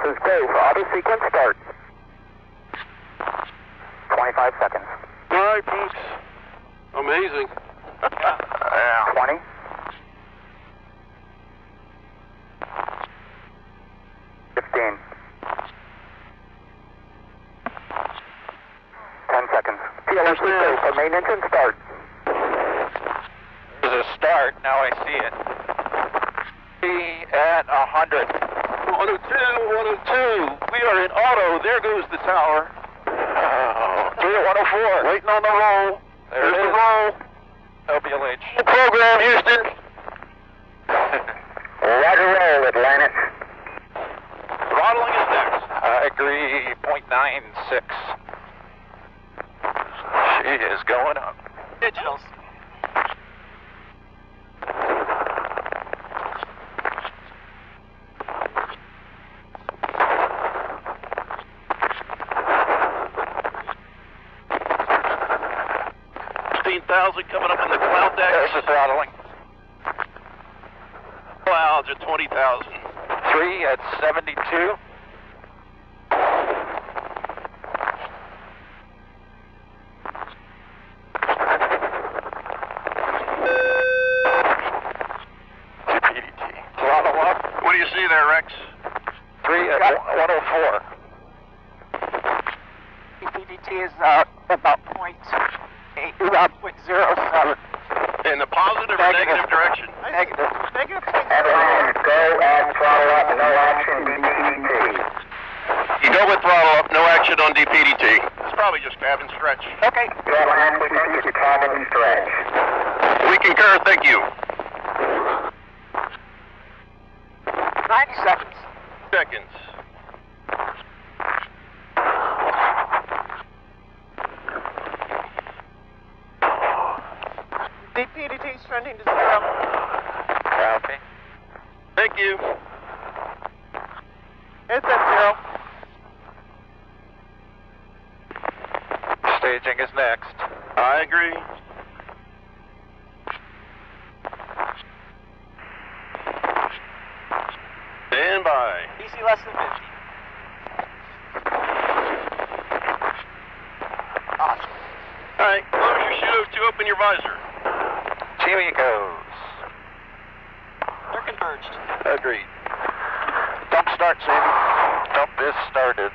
is go for auto sequence start. 25 seconds. All right, folks. Amazing. 20. 15. 10 seconds. TLS is go for main engine start. There's a start, now I see it. At 100. 102, 102. We are in auto. There goes the tower. 3 at 104. Waiting on the roll. There's the roll. LBLH. The program, Houston. Roger roll, Atlantis. Throttling is next. I agree, 0.96. She is going up. Digitals. Coming up on the cloud deck. There's the throttling. Clouds at 20,000. 3 at 72. PDT. Throttle up. What do you see there, Rex? 3 at 104. PDT is about 0.07. In the positive or negative direction? Negative. Negative. Atlantis, go and throttle up, no action, DPDT. You go with throttle up, no action on DPDT. It's probably just cabin stretch. Okay. Atlantis, we think it's cabin stretch. We concur, thank you. 90 seconds. Seconds. DPDT is trending to 0. Copy. Thank you. It's at 0. Staging is next. I agree. Stand by. DC less than 50. Awesome. All right, close your chutes to open your visor. Here he goes. They're converged. Agreed. Dump start, Sadie. Dump is started.